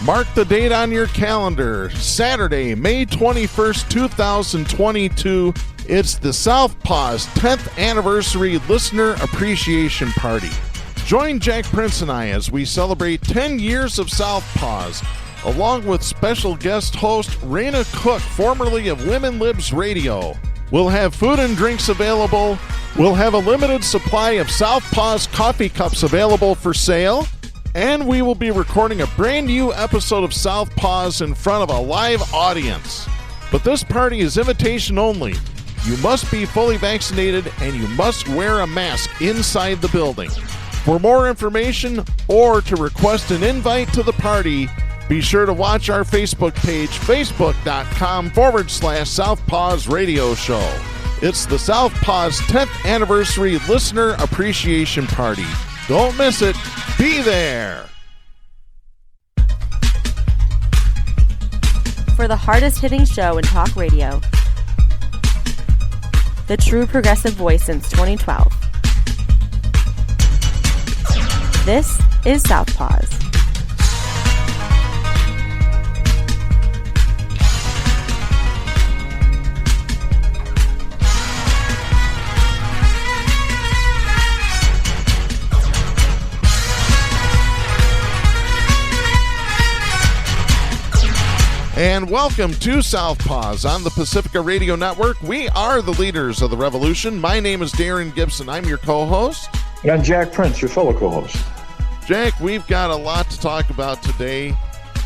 Mark the date on your calendar. Saturday, May 21st, 2022. It's the Southpaws 10th Anniversary Listener Appreciation Party. Join Jack Prince and I as we celebrate 10 years of Southpaws, along with special guest host Raina Cook, formerly of Women Libs Radio. We'll have food and drinks available. We'll have a limited supply of Southpaws coffee cups available for sale. And we will be recording a brand new episode of Southpaws in front of a live audience. But this party is invitation only. You must be fully vaccinated and you must wear a mask inside the building. For more information or to request an invite to the party, be sure to watch our Facebook page, facebook.com/Southpaws Radio Show. It's the Southpaws 10th Anniversary Listener Appreciation Party. Don't miss it. Be there. For the hardest-hitting show in talk radio, the true progressive voice since 2012. This is Southpaws. And welcome to Southpaws on the Pacifica Radio Network. We are the leaders of the revolution. My name is Darren Gibson. I'm your co-host. And I'm Jack Prince, your fellow co-host. Jack, we've got a lot to talk about today.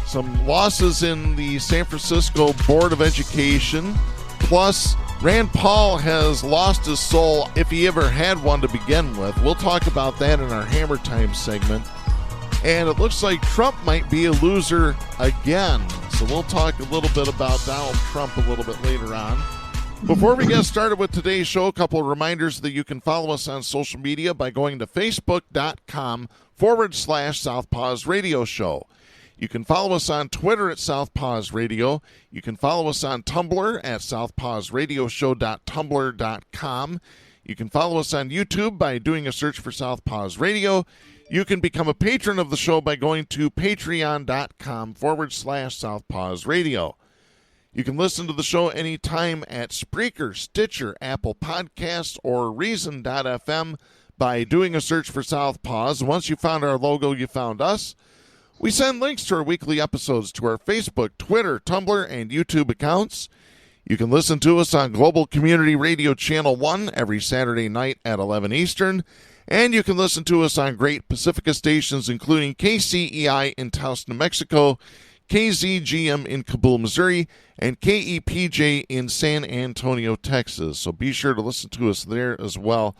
Some losses in the San Francisco Board of Education. Plus, Rand Paul has lost his soul, if he ever had one to begin with. We'll talk about that in our Hammer Time segment. And it looks like Trump might be a loser again. So we'll talk a little bit about Donald Trump a little bit later on. Before we get started with today's show, a couple of reminders that you can follow us on social media by going to facebook.com/Southpaws Radio Show. You can follow us on Twitter at Southpaws Radio. You can follow us on Tumblr at southpawsradioshow.tumblr.com. You can follow us on YouTube by doing a search for Southpaws Radio. You can become a patron of the show by going to patreon.com/Southpaws Radio. You can listen to the show anytime at Spreaker, Stitcher, Apple Podcasts, or Reason.fm by doing a search for Southpaws. Once you found our logo, you found us. We send links to our weekly episodes to our Facebook, Twitter, Tumblr, and YouTube accounts. You can listen to us on Global Community Radio Channel 1 every Saturday night at 11 Eastern. And you can listen to us on great Pacifica stations, including KCEI in Taos, New Mexico, KZGM in Kabul, Missouri, and KEPJ in San Antonio, Texas. So be sure to listen to us there as well.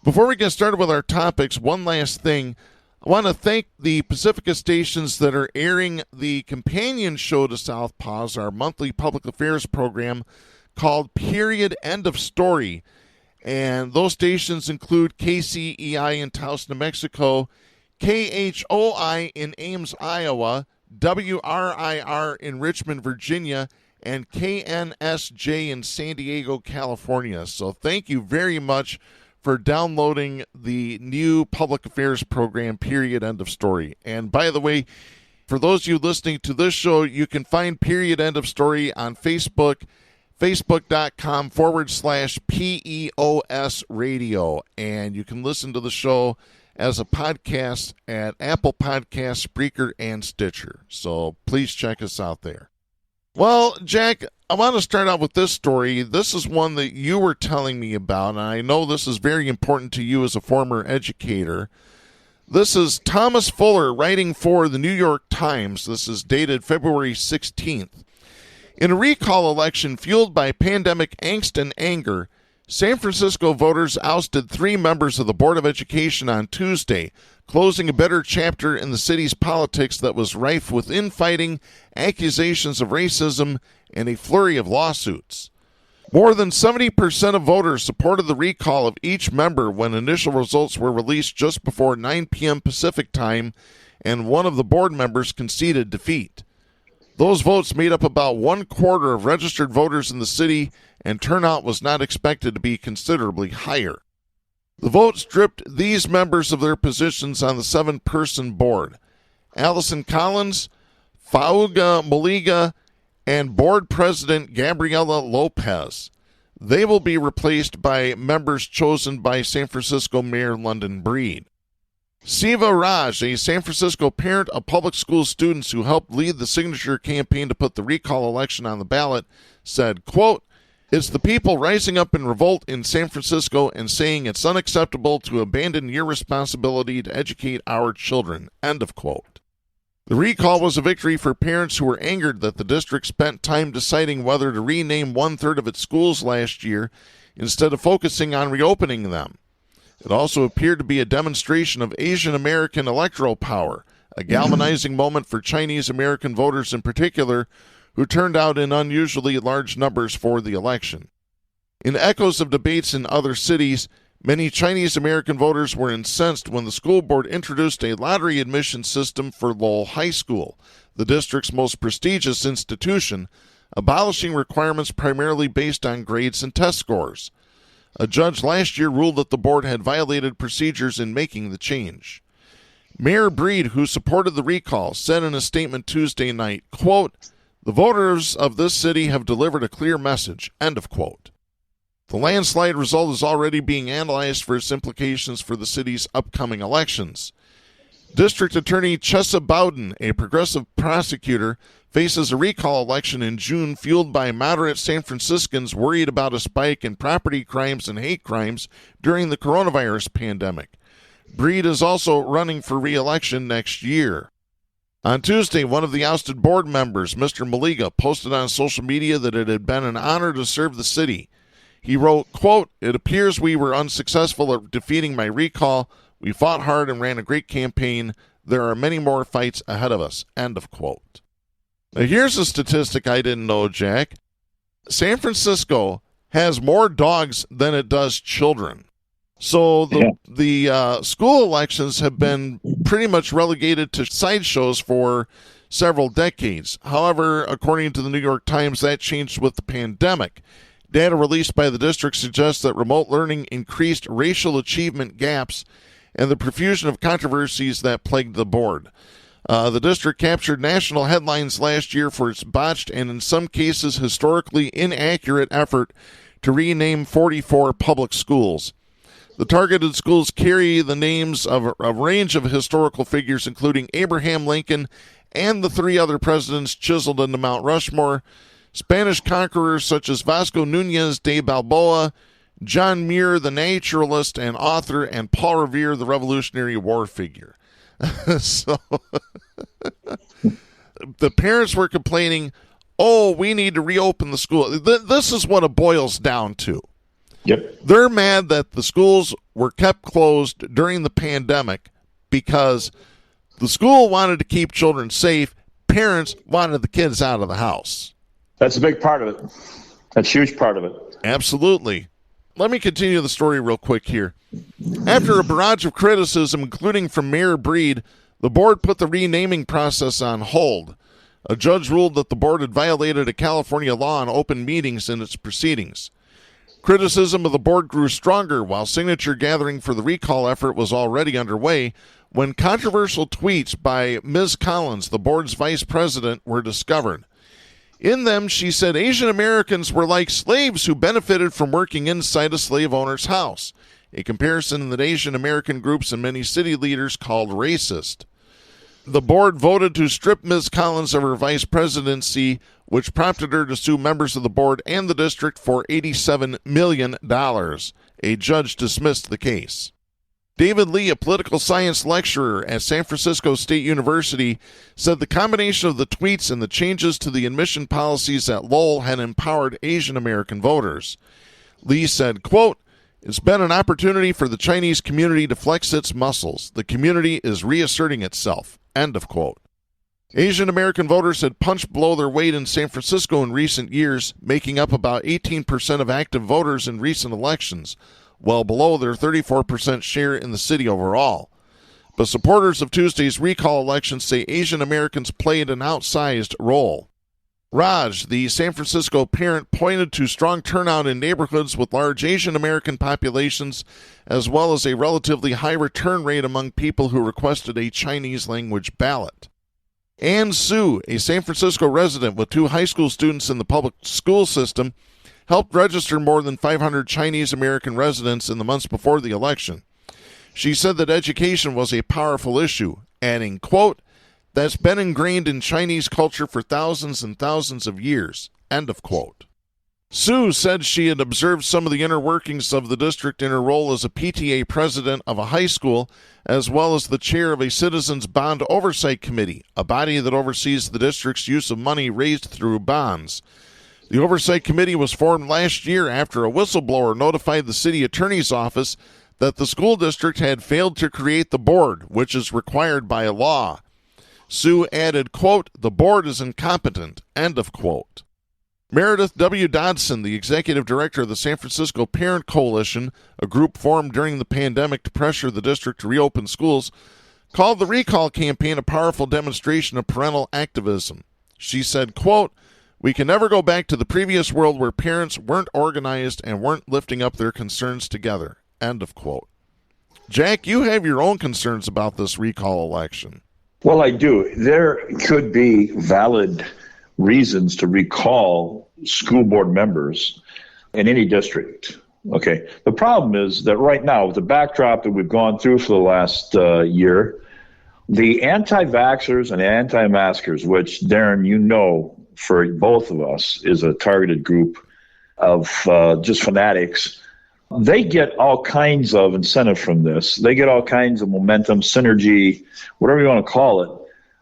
Before we get started with our topics, one last thing. I want to thank the Pacifica stations that are airing the companion show to Southpaws, our monthly public affairs program called Period End of Story. And those stations include KCEI in Taos, New Mexico, KHOI in Ames, Iowa, WRIR in Richmond, Virginia, and KNSJ in San Diego, California. So thank you very much for downloading the new public affairs program, Period End of Story. And by the way, for those of you listening to this show, you can find Period End of Story on Facebook, facebook.com/PEOS Radio. And you can listen to the show as a podcast at Apple Podcasts, Spreaker, and Stitcher. So please check us out there. Well, Jack, I want to start out with this story. This is one that you were telling me about, and I know this is very important to you as a former educator. This is Thomas Fuller writing for the New York Times. This is dated February 16th. In a recall election fueled by pandemic angst and anger, San Francisco voters ousted 3 members of the Board of Education on Tuesday, closing a bitter chapter in the city's politics that was rife with infighting, accusations of racism, and a flurry of lawsuits. More than 70% of voters supported the recall of each member when initial results were released just before 9 p.m. Pacific time, and one of the board members conceded defeat. Those votes made up about 1/4 of registered voters in the city, and turnout was not expected to be considerably higher. The vote stripped these members of their positions on the 7-person board: Allison Collins, Fauga Maliga and board president Gabriela Lopez. They will be replaced by members chosen by San Francisco Mayor London Breed. Siva Raj, a San Francisco parent of public school students who helped lead the signature campaign to put the recall election on the ballot, said, quote, "It's the people rising up in revolt in San Francisco and saying it's unacceptable to abandon your responsibility to educate our children," end of quote. The recall was a victory for parents who were angered that the district spent time deciding whether to rename 1/3 of its schools last year instead of focusing on reopening them. It also appeared to be a demonstration of Asian American electoral power, a galvanizing moment for Chinese American voters in particular, who turned out in unusually large numbers for the election. In echoes of debates in other cities, many Chinese American voters were incensed when the school board introduced a lottery admission system for Lowell High School, the district's most prestigious institution, abolishing requirements primarily based on grades and test scores. A judge last year ruled that the board had violated procedures in making the change. Mayor Breed, who supported the recall, said in a statement Tuesday night, quote, "The voters of this city have delivered a clear message," end of quote. The landslide result is already being analyzed for its implications for the city's upcoming elections. District Attorney Chesa Bowden, a progressive prosecutor, faces a recall election in June fueled by moderate San Franciscans worried about a spike in property crimes and hate crimes during the coronavirus pandemic. Breed is also running for re-election next year. On Tuesday, one of the ousted board members, Mr. Maliga, posted on social media that it had been an honor to serve the city. He wrote, quote, "It appears we were unsuccessful at defeating my recall. We fought hard and ran a great campaign. There are many more fights ahead of us," end of quote. Now, here's a statistic I didn't know, Jack. San Francisco has more dogs than it does children. So the school elections have been pretty much relegated to sideshows for several decades. However, according to the New York Times, that changed with the pandemic. Data released by the district suggests that remote learning increased racial achievement gaps and the profusion of controversies that plagued the board. The district captured national headlines last year for its botched and in some cases historically inaccurate effort to rename 44 public schools. The targeted schools carry the names of a range of historical figures, including Abraham Lincoln and the 3 other presidents chiseled into Mount Rushmore, Spanish conquerors such as Vasco Núñez de Balboa, John Muir, the naturalist and author, and Paul Revere, the Revolutionary War figure. So the parents were complaining, oh, we need to reopen the school. This is what it boils down to. Yep. They're mad that the schools were kept closed during the pandemic because the school wanted to keep children safe. Parents wanted the kids out of the house. That's a big part of it. That's a huge part of it. Absolutely. Let me continue the story real quick here. After a barrage of criticism, including from Mayor Breed, the board put the renaming process on hold. A judge ruled that the board had violated a California law on open meetings in its proceedings. Criticism of the board grew stronger while signature gathering for the recall effort was already underway when controversial tweets by Ms. Collins, the board's vice president, were discovered. In them, she said Asian Americans were like slaves who benefited from working inside a slave owner's house, a comparison that Asian American groups and many city leaders called racist. The board voted to strip Ms. Collins of her vice presidency, which prompted her to sue members of the board and the district for $87 million. A judge dismissed the case. David Lee, a political science lecturer at San Francisco State University, said the combination of the tweets and the changes to the admission policies at Lowell had empowered Asian American voters. Lee said, quote, "It's been an opportunity for the Chinese community to flex its muscles. The community is reasserting itself," end of quote. Asian American voters had punched below their weight in San Francisco in recent years, making up about 18% of active voters in recent elections, well below their 34% share in the city overall. But supporters of Tuesday's recall election say Asian Americans played an outsized role. Raj, the San Francisco parent, pointed to strong turnout in neighborhoods with large Asian American populations, as well as a relatively high return rate among people who requested a Chinese language ballot. Ann Sue, a San Francisco resident with 2 high school students in the public school system, helped register more than 500 Chinese American residents in the months before the election. She said that education was a powerful issue, adding, quote, "That's been ingrained in Chinese culture for thousands and thousands of years," end of quote. Sue said she had observed some of the inner workings of the district in her role as a PTA president of a high school, as well as the chair of a Citizens Bond Oversight Committee, a body that oversees the district's use of money raised through bonds. The Oversight Committee was formed last year after a whistleblower notified the city attorney's office that the school district had failed to create the board, which is required by law. Sue added, quote, "The board is incompetent," end of quote. Meredith W. Dodson, the executive director of the San Francisco Parent Coalition, a group formed during the pandemic to pressure the district to reopen schools, called the recall campaign a powerful demonstration of parental activism. She said, quote, "We can never go back to the previous world where parents weren't organized and weren't lifting up their concerns together," end of quote. Jack, you have your own concerns about this recall election. Well, I do. There could be valid reasons to recall school board members in any district. Okay. The problem is that right now, with the backdrop that we've gone through for the last year, the anti-vaxxers and anti-maskers, which, Darren, you know, for both of us is a targeted group of just fanatics, they get all kinds of incentive from this. They get all kinds of momentum, synergy, whatever you want to call it,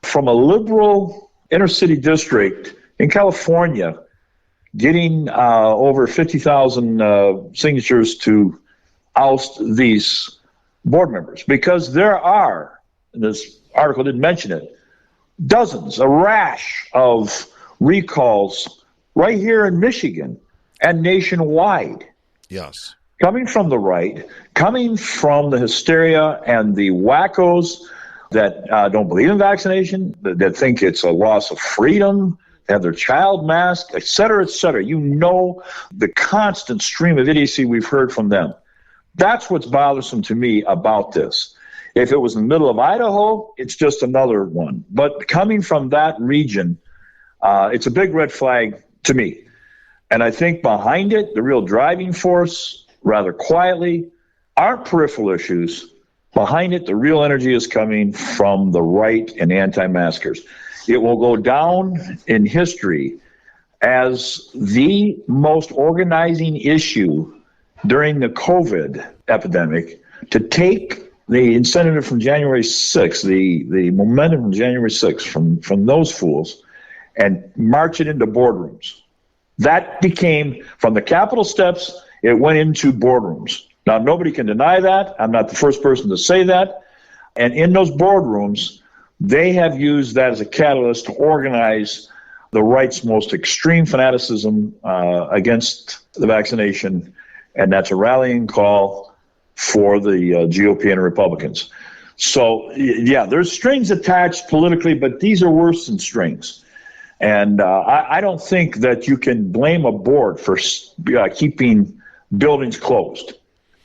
from a liberal inner city district in California getting over 50,000 signatures to oust these board members. Because there are, and this article didn't mention it, dozens, a rash of recalls right here in Michigan and nationwide. Yes. Coming from the right, coming from the hysteria and the wackos that don't believe in vaccination, that think it's a loss of freedom, have their child masked, et cetera, et cetera. You know the constant stream of idiocy we've heard from them. That's what's bothersome to me about this. If it was in the middle of Idaho, it's just another one. But coming from that region, it's a big red flag to me. And I think behind it, the real driving force, rather quietly, aren't peripheral issues. Behind it, the real energy is coming from the right and anti-maskers. It will go down in history as the most organizing issue during the COVID epidemic to take the incentive from January 6th, the momentum from January 6th, from those fools, and march it into boardrooms. That became, from the Capitol steps, it went into boardrooms. Now, nobody can deny that. I'm not the first person to say that. And in those boardrooms, they have used that as a catalyst to organize the right's most extreme fanaticism against the vaccination, and that's a rallying call for the GOP and Republicans. So, yeah, there's strings attached politically, but these are worse than strings. And I don't think that you can blame a board for keeping buildings closed.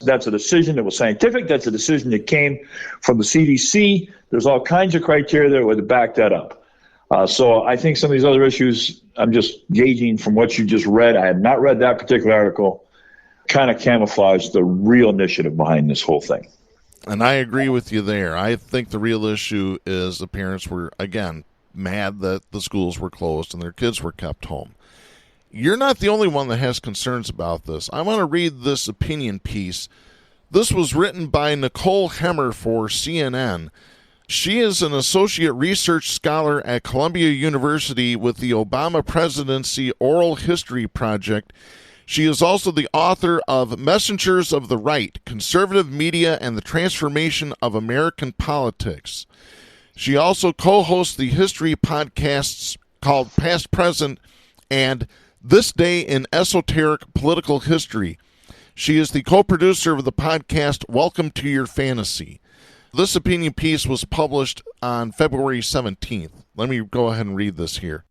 That's a decision that was scientific. That's a decision that came from the CDC. There's all kinds of criteria that would back that up. So I think some of these other issues, I'm just gauging from what you just read. I had not read that particular article. Kind of camouflage the real initiative behind this whole thing. And I agree with you there. I think the real issue is the parents were, again, mad that the schools were closed and their kids were kept home. You're not the only one that has concerns about this. I want to read this opinion piece. This was written by Nicole Hemmer for CNN. She is an associate research scholar at Columbia University with the Obama Presidency Oral History Project. She is also the author of Messengers of the Right, Conservative Media and the Transformation of American Politics. She also co-hosts the history podcasts called Past, Present, and This Day in Esoteric Political History. She is the co-producer of the podcast Welcome to Your Fantasy. This opinion piece was published on February 17th. Let me go ahead and read this here.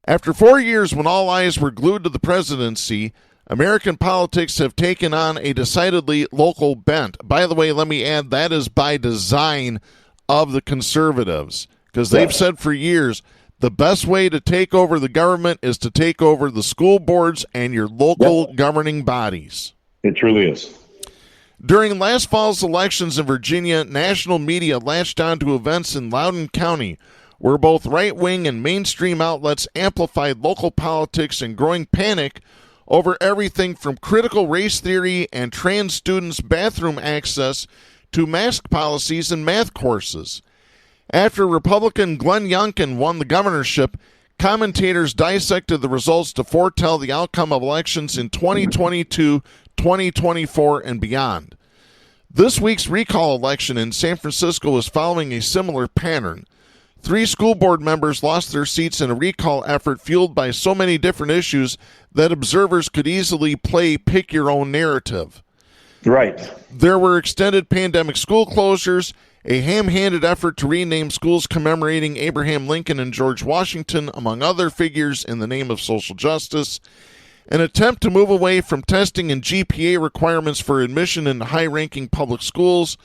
After 4 years when all eyes were glued to the presidency, American politics have taken on a decidedly local bent. By the way, let me add, that is by design of the conservatives. because they've Yes. said for years the best way to take over the government is to take over the school boards and your local governing bodies. It truly is. During last fall's elections in Virginia, national media latched on to events in Loudoun County where both right-wing and mainstream outlets amplified local politics and growing panic over everything from critical race theory and trans students' bathroom access to mask policies and math courses. After Republican Glenn Youngkin won the governorship, commentators dissected the results to foretell the outcome of elections in 2022, 2024, and beyond. This week's recall election in San Francisco is following a similar pattern. 3 school board members lost their seats in a recall effort fueled by so many different issues that observers could easily play pick-your-own narrative. Right. There were extended pandemic school closures, a ham-handed effort to rename schools commemorating Abraham Lincoln and George Washington, among other figures, in the name of social justice, an attempt to move away from testing and GPA requirements for admission in high-ranking public schools,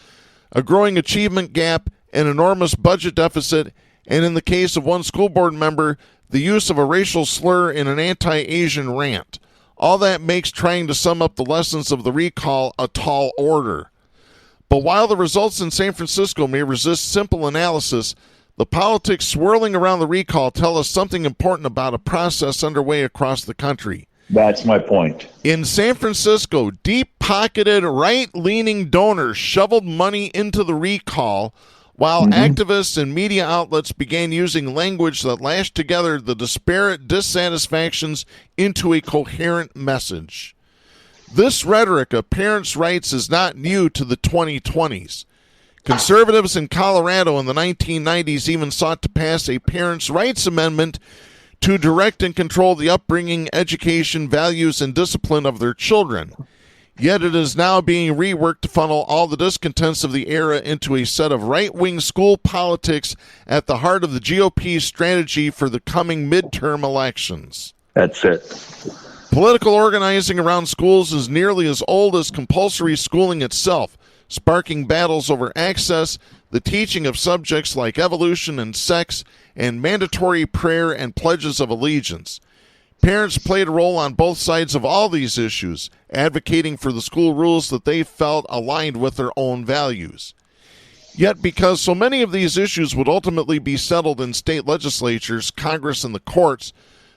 a growing achievement gap, an enormous budget deficit, and in the case of one school board member, the use of a racial slur in an anti-Asian rant. All that makes trying to sum up the lessons of the recall a tall order. But while the results in San Francisco may resist simple analysis, the politics swirling around the recall tell us something important about a process underway across the country. That's my point. In San Francisco, deep-pocketed, right-leaning donors shoveled money into the recall, while activists and media outlets began using language that lashed together the disparate dissatisfactions into a coherent message. This rhetoric of parents' rights is not new to the 2020s. Conservatives in Colorado in the 1990s even sought to pass a parents' rights amendment to direct and control the upbringing, education, values, and discipline of their children. Yet it is now being reworked to funnel all the discontents of the era into a set of right-wing school politics at the heart of the GOP's strategy for the coming midterm elections. That's it. Political organizing around schools is nearly as old as compulsory schooling itself, sparking battles over access, the teaching of subjects like evolution and sex, and mandatory prayer and pledges of allegiance. Parents played a role on both sides of all these issues, advocating for the school rules that they felt aligned with their own values. Yet, because so many of these issues would ultimately be settled in state legislatures, Congress, and the courts,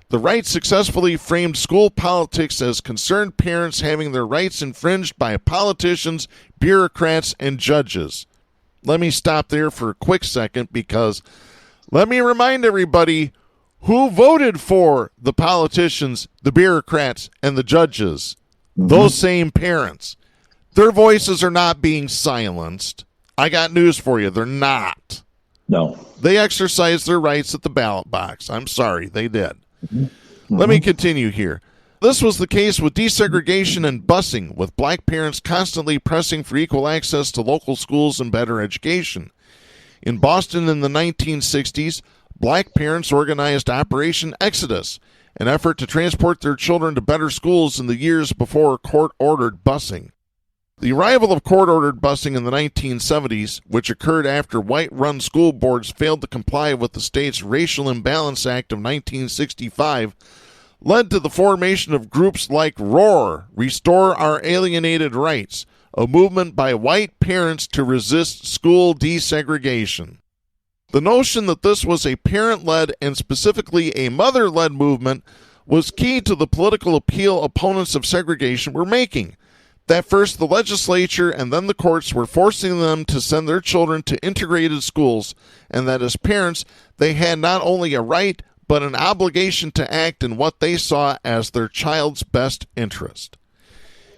the right successfully framed school politics as concerned parents having their rights infringed by politicians, bureaucrats, and judges. Let me stop there for a quick second, because let me remind everybody who voted for the politicians, the bureaucrats, and the judges. Those same parents. Their voices are not being silenced. I got news for you. They're not. No. They exercised their rights at the ballot box. I'm sorry, they did. Let me continue here. This was the case with desegregation and busing, with black parents constantly pressing for equal access to local schools and better education. In Boston in the 1960s, black parents organized Operation Exodus, an effort to transport their children to better schools in the years before court-ordered busing. The arrival of court-ordered busing in the 1970s, which occurred after white-run school boards failed to comply with the state's Racial Imbalance Act of 1965, led to the formation of groups like ROAR, Restore Our Alienated Rights, a movement by white parents to resist school desegregation. The notion that this was a parent-led and specifically a mother-led movement was key to the political appeal opponents of segregation were making. That first the legislature and then the courts were forcing them to send their children to integrated schools, and that as parents they had not only a right but an obligation to act in what they saw as their child's best interest.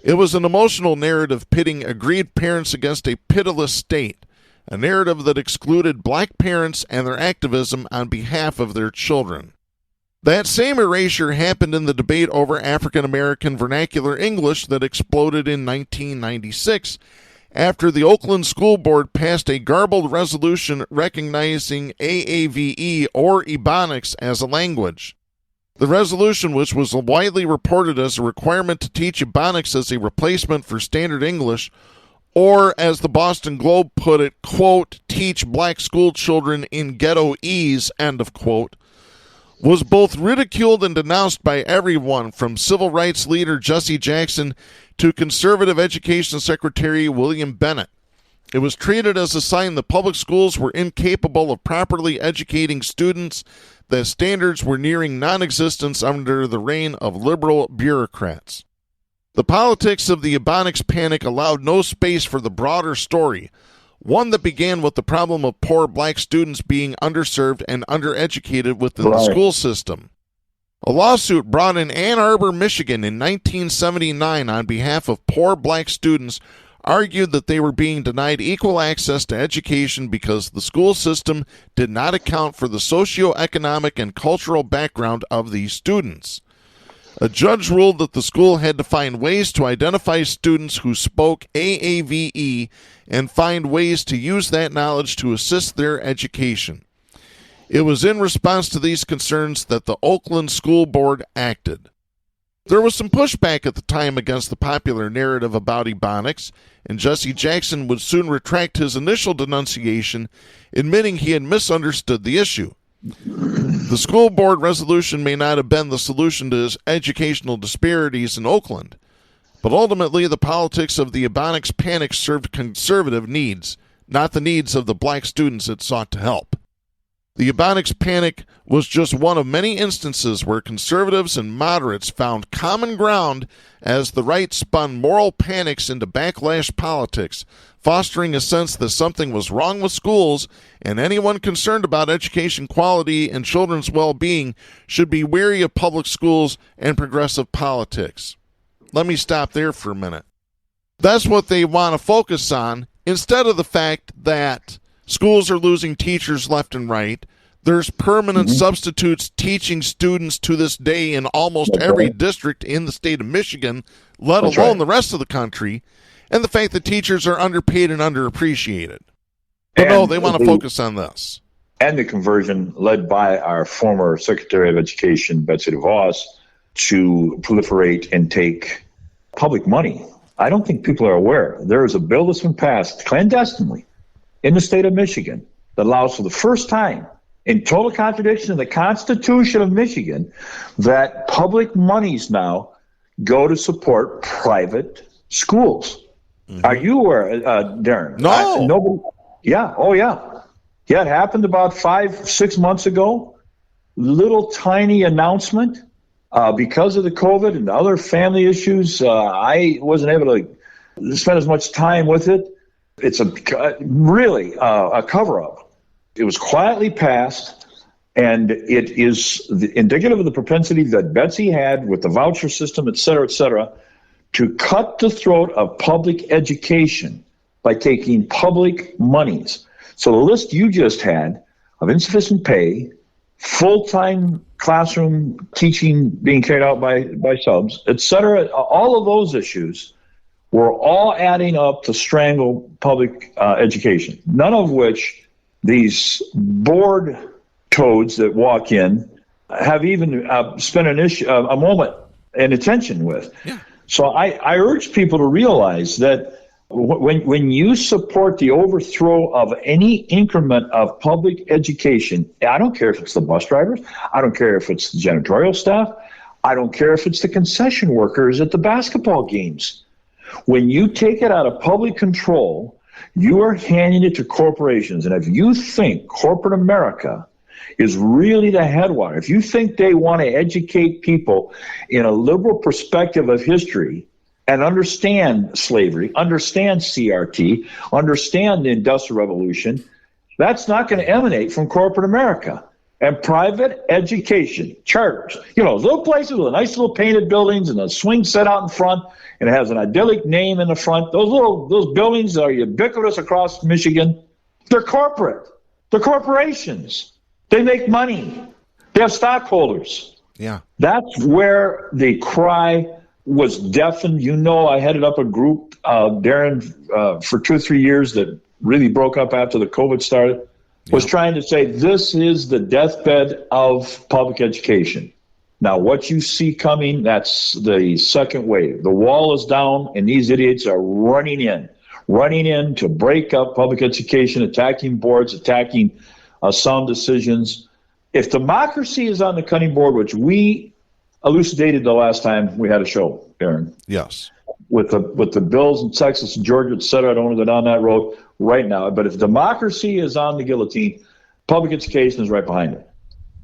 It was an emotional narrative pitting aggrieved parents against a pitiless state, a narrative that excluded black parents and their activism on behalf of their children. That same erasure happened in the debate over African American vernacular English that exploded in 1996 after the Oakland School Board passed a garbled resolution recognizing AAVE or Ebonics as a language. The resolution, which was widely reported as a requirement to teach Ebonics as a replacement for standard English, or as the Boston Globe put it, quote, teach black school children in ghetto-ese, end of quote, was both ridiculed and denounced by everyone from civil rights leader Jesse Jackson to conservative education secretary William Bennett. It was treated as a sign that public schools were incapable of properly educating students, that standards were nearing non-existence under the reign of liberal bureaucrats. The politics of the Ebonics panic allowed no space for the broader story, one that began with the problem of poor black students being underserved and undereducated within the school system. A lawsuit brought in Ann Arbor, Michigan in 1979 on behalf of poor black students argued that they were being denied equal access to education because the school system did not account for the socioeconomic and cultural background of these students. A judge ruled that the school had to find ways to identify students who spoke AAVE and find ways to use that knowledge to assist their education. It was in response to these concerns that the Oakland School Board acted. There was some pushback at the time against the popular narrative about Ebonics, and Jesse Jackson would soon retract his initial denunciation, admitting he had misunderstood the issue. The school board resolution may not have been the solution to educational disparities in Oakland, but ultimately the politics of the Ebonics panic served conservative needs, not the needs of the black students it sought to help. The Ebonics panic was just one of many instances where conservatives and moderates found common ground as the right spun moral panics into backlash politics, fostering a sense that something was wrong with schools and anyone concerned about education quality and children's well-being should be wary of public schools and progressive politics. Let me stop there for a minute. That's what they want to focus on, instead of the fact that schools are losing teachers left and right. There's permanent substitutes teaching students to this day in almost every district in the state of Michigan, let alone the rest of the country, and the fact that teachers are underpaid and underappreciated. But no, they want to focus on this. And the conversion led by our former Secretary of Education, Betsy DeVos, to proliferate and take public money. I don't think people are aware. There is a bill that's been passed clandestinely in the state of Michigan that allows for the first time, in total contradiction of the Constitution of Michigan, that public monies now go to support private schools. Are you aware, Darren? No. Nobody. Yeah. Oh, yeah. Yeah, it happened about 5-6 months ago. Little tiny announcement. Because of the COVID and other family issues, I wasn't able to spend as much time with it. It's really a cover-up. It was quietly passed, and it is indicative of the propensity that Betsy had with the voucher system, et cetera, to cut the throat of public education by taking public monies. So the list you just had of insufficient pay, full-time classroom teaching being carried out by subs, et cetera, all of those issues were all adding up to strangle public education, none of which these bored toads that walk in have even spent a moment and attention with. Yeah. So I urge people to realize that when you support the overthrow of any increment of public education, I don't care if it's the bus drivers, I don't care if it's the janitorial staff, I don't care if it's the concession workers at the basketball games. When you take it out of public control, you are handing it to corporations. And if you think corporate America is really the headwater, if you think they want to educate people in a liberal perspective of history and understand slavery, understand CRT, understand the Industrial Revolution, that's not going to emanate from corporate America. And private education, charters, little places with nice little painted buildings and a swing set out in front, and it has an idyllic name in the front. Those buildings are ubiquitous across Michigan. They're corporate. They're corporations. They make money. They have stockholders. Yeah. That's where the cry was deafened. I headed up a group, Darren, for 2 or 3 years that really broke up after the COVID started, was trying to say this is the deathbed of public education. Now, what you see coming, that's the second wave. The wall is down, and these idiots are running running in to break up public education, attacking boards, attacking sound decisions. If democracy is on the cutting board, which we elucidated the last time we had a show, Darren. Yes. With the bills in Texas and Georgia, et cetera, I don't want to go down that road right now. But if democracy is on the guillotine, public education is right behind it.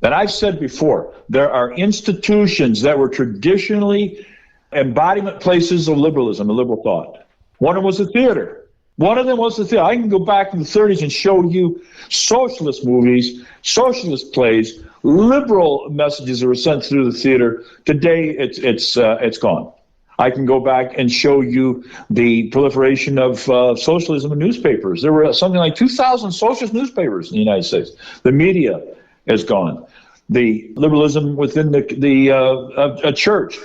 And I've said before, there are institutions that were traditionally embodiment places of liberalism and liberal thought. One of them was the theater. I can go back in the 30s and show you socialist movies, socialist plays, liberal messages that were sent through the theater. Today, it's gone. I can go back and show you the proliferation of socialism in newspapers. There were something like 2,000 socialist newspapers in the United States. The media is gone. The liberalism within the church,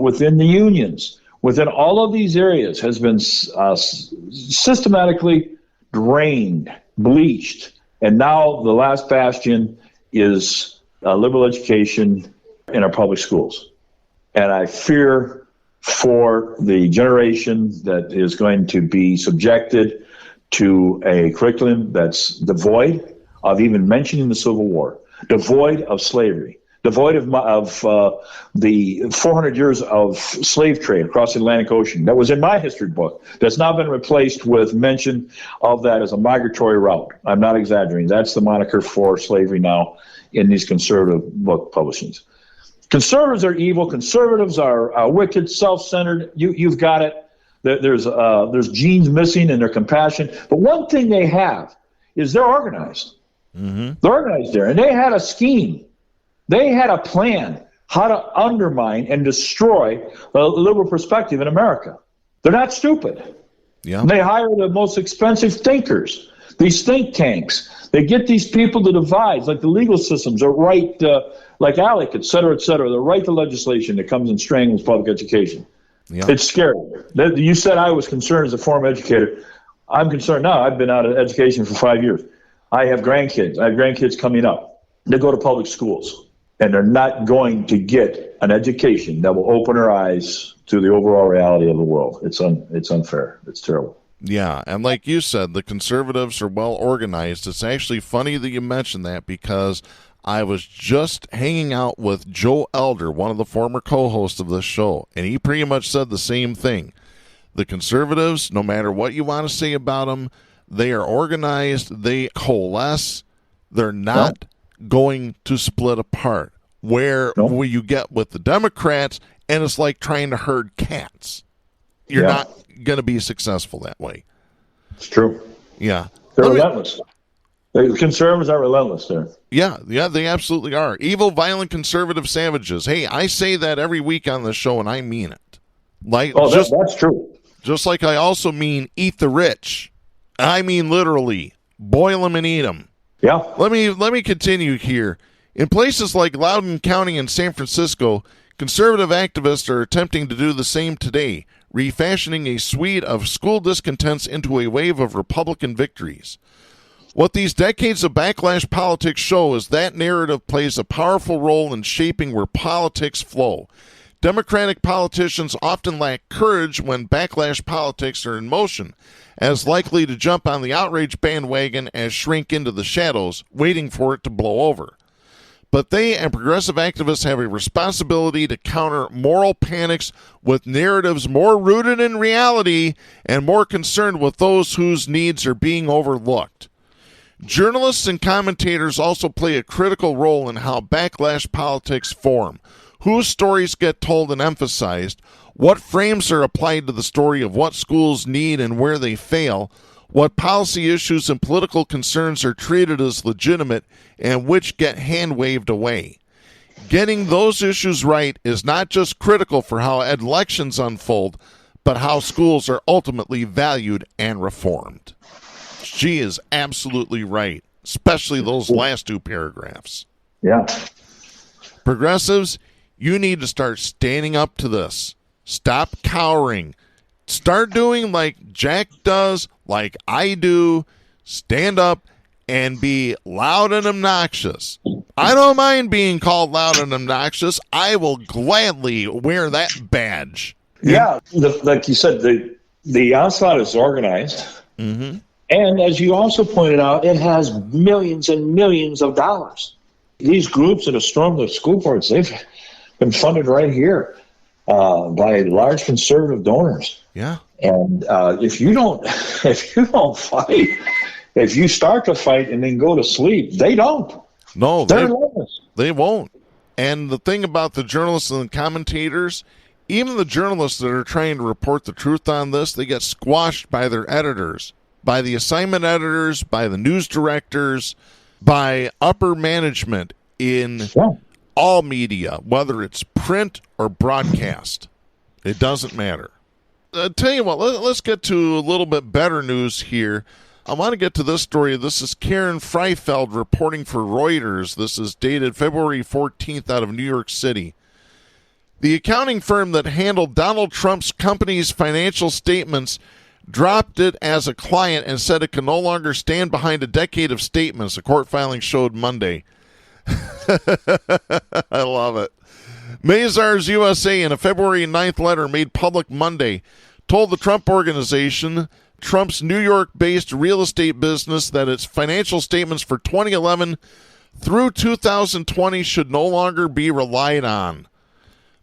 within the unions, within all of these areas has been systematically drained, bleached. And now the last bastion is liberal education in our public schools. And I fear for the generation that is going to be subjected to a curriculum that's devoid of even mentioning the Civil War, devoid of slavery, devoid of the 400 years of slave trade across the Atlantic Ocean. That was in my history book. That's now been replaced with mention of that as a migratory route. I'm not exaggerating. That's the moniker for slavery now in these conservative book publishings. Conservatives are evil. Conservatives are wicked, self-centered. You've got it. There's genes missing in their compassion. But one thing they have is they're organized. Mm-hmm. They're organized there. And they had a scheme. They had a plan how to undermine and destroy the liberal perspective in America. They're not stupid. Yeah. They hire the most expensive thinkers, these think tanks. They get these people to devise, like the legal systems, or write, like ALEC, et cetera, they write the legislation that comes and strangles public education. Yeah. It's scary. You said I was concerned as a former educator. I'm concerned now. I've been out of education for 5 years. I have grandkids. I have grandkids coming up. They go to public schools, and they're not going to get an education that will open their eyes to the overall reality of the world. It's unfair. It's terrible. Yeah, and like you said, the conservatives are well organized. It's actually funny that you mentioned that because I was just hanging out with Joe Elder, one of the former co-hosts of this show, and he pretty much said the same thing. The conservatives, no matter what you want to say about them, they are organized, they coalesce, they're not going to split apart. Where you get with the Democrats, and it's like trying to herd cats. You're not going to be successful that way. It's true. Yeah. They're relentless. The conservatives are relentless there. Yeah, they absolutely are. Evil, violent, conservative savages. Hey, I say that every week on the show, and I mean it. That's true. Just like I also mean eat the rich. I mean literally boil them and eat them. Yeah. Let me continue here. In places like Loudoun County and San Francisco, conservative activists are attempting to do the same today, refashioning a suite of school discontents into a wave of Republican victories. What these decades of backlash politics show is that narrative plays a powerful role in shaping where politics flow. Democratic politicians often lack courage when backlash politics are in motion, as likely to jump on the outrage bandwagon as shrink into the shadows, waiting for it to blow over. But they and progressive activists have a responsibility to counter moral panics with narratives more rooted in reality and more concerned with those whose needs are being overlooked. Journalists and commentators also play a critical role in how backlash politics form, whose stories get told and emphasized, what frames are applied to the story of what schools need and where they fail, what policy issues and political concerns are treated as legitimate and which get hand-waved away. Getting those issues right is not just critical for how elections unfold, but how schools are ultimately valued and reformed. She is absolutely right, especially those last two paragraphs. Yeah. Progressives, you need to start standing up to this. Stop cowering. Start doing like Jack does, like I do. Stand up and be loud and obnoxious. I don't mind being called loud and obnoxious. I will gladly wear that badge. Yeah, like you said, The onslaught is organized. Mm-hmm. And as you also pointed out, it has millions and millions of dollars. These groups that have stormed the school boards, they've been funded right here by large conservative donors. Yeah. And if you don't fight, if you start to fight and then go to sleep, they don't. No, they won't. And the thing about the journalists and the commentators, even the journalists that are trying to report the truth on this, they get squashed by their editors, by the assignment editors, by the news directors, by upper management in all media, whether it's print or broadcast. It doesn't matter. I'll tell you what, let's get to a little bit better news here. I want to get to this story. This is Karen Freifeld reporting for Reuters. This is dated February 14th out of New York City. The accounting firm that handled Donald Trump's company's financial statements dropped it as a client and said it can no longer stand behind a decade of statements, a court filing showed Monday. I love it. Mazars USA, in a February 9th letter made public Monday, told the Trump Organization, Trump's New York-based real estate business, that its financial statements for 2011 through 2020 should no longer be relied on.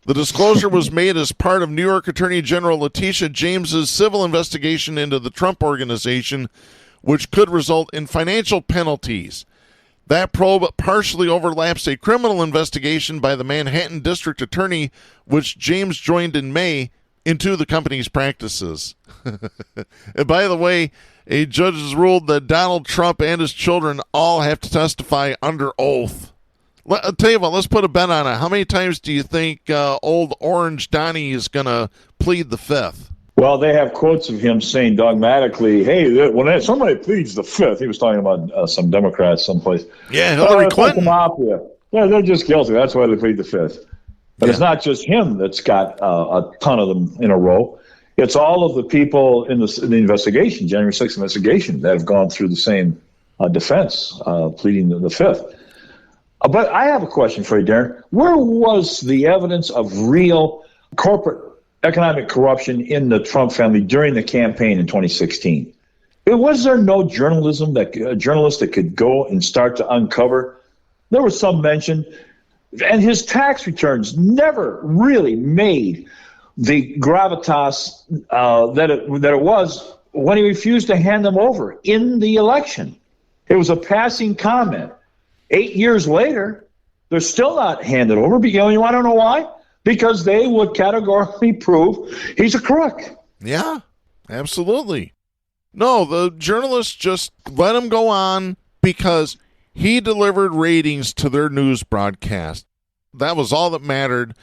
The disclosure was made as part of New York Attorney General Letitia James's civil investigation into the Trump Organization, which could result in financial penalties. That probe partially overlaps a criminal investigation by the Manhattan District Attorney, which James joined in May, into the company's practices. And by the way, a judge has ruled that Donald Trump and his children all have to testify under oath. I'll tell you what, let's put a bet on it. How many times do you think old Orange Donnie is going to plead the fifth? Well, they have quotes of him saying dogmatically, hey, when somebody pleads the fifth, he was talking about some Democrats someplace. Yeah, Hillary Clinton. Yeah, they're just guilty. That's why they plead the fifth. But It's not just him that's got a ton of them in a row. It's all of the people in the investigation, January 6th investigation, that have gone through the same defense, pleading the fifth. But I have a question for you, Darren. Where was the evidence of real corporate economic corruption in the Trump family during the campaign in 2016? Was there no journalist that could go and start to uncover? There was some mention, and his tax returns never really made the gravitas that it was when he refused to hand them over in the election. It was a passing comment. 8 years later, they're still not handed over. But you want to know why? Because they would categorically prove he's a crook. Yeah, absolutely. No, the journalists just let him go on because he delivered ratings to their news broadcast. That was all that mattered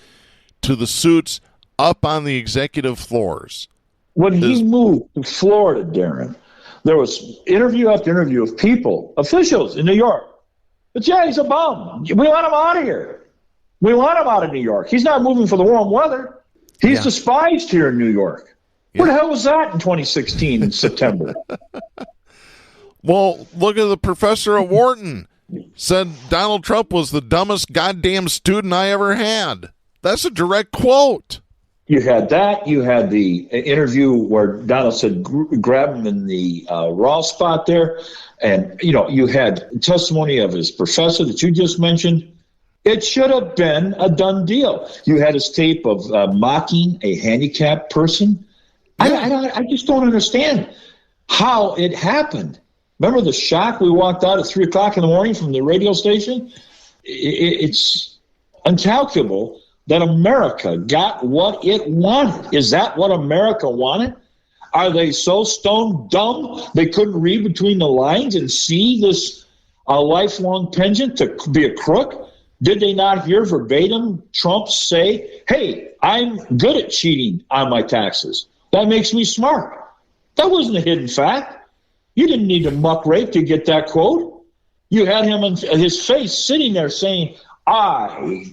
to the suits up on the executive floors. When he moved to Florida, Darren, there was interview after interview of people, officials in New York. But yeah, he's a bum. We want him out of here. We want him out of New York. He's not moving for the warm weather. He's despised here in New York. Where the hell was that in 2016 in September? Well, look at the professor at Wharton. Said Donald Trump was the dumbest goddamn student I ever had. That's a direct quote. You had that. You had the interview where Donald said, grab him in the raw spot there. And, you had testimony of his professor that you just mentioned. It should have been a done deal. You had his tape of mocking a handicapped person. I just don't understand how it happened. Remember the shock? We walked out at 3 o'clock in the morning from the radio station? It's incalculable that America got what it wanted. Is that what America wanted? Are they so stone dumb they couldn't read between the lines and see this lifelong penchant to be a crook? Did they not hear verbatim Trump say, hey, I'm good at cheating on my taxes. That makes me smart. That wasn't a hidden fact. You didn't need to muck rape to get that quote. You had him in his face sitting there saying, I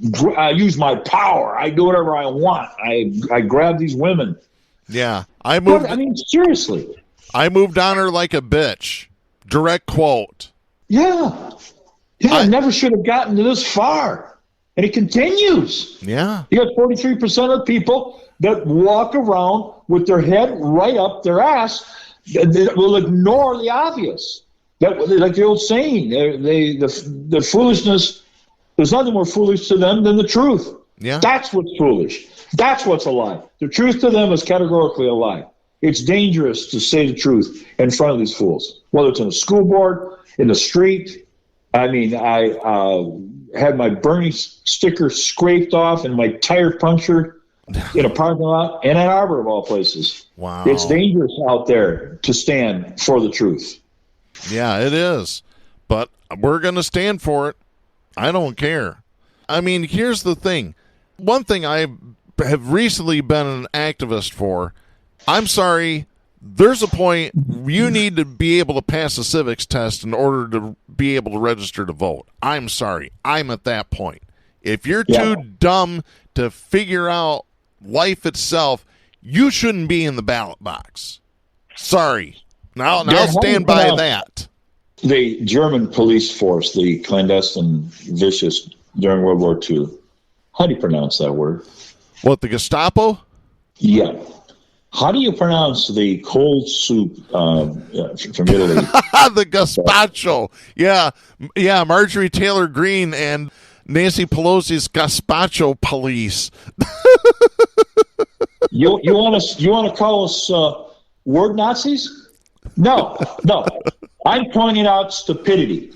use my power. I do whatever I want. I grab these women. Yeah. Seriously. I moved on her like a bitch. Direct quote. Yeah. I never should have gotten to this far. And it continues. Yeah. You got 43% of the people that walk around with their head right up their ass that will ignore the obvious. That, like the old saying, the foolishness, there's nothing more foolish to them than the truth. Yeah. That's what's foolish. That's what's a lie. The truth to them is categorically a lie. It's dangerous to say the truth in front of these fools, whether it's in a school board, in the street. I mean, I had my Bernie sticker scraped off and my tire punctured in a parking lot in Ann Arbor, of all places. Wow. It's dangerous out there to stand for the truth. Yeah, it is. But we're going to stand for it. I don't care. I mean, here's the thing. One thing I have recently been an activist for, I'm sorry, there's a point you need to be able to pass a civics test in order to be able to register to vote. I'm sorry. I'm at that point. If you're too dumb to figure out life itself, you shouldn't be in the ballot box. Sorry. Now stand by that. The German police force, the clandestine, vicious, during World War II. How do you pronounce that word? What, the Gestapo? Yeah. How do you pronounce the cold soup from Italy? The gazpacho. Yeah, Marjorie Taylor Greene and Nancy Pelosi's gazpacho police. You want to call us word Nazis? No. I'm pointing out stupidity.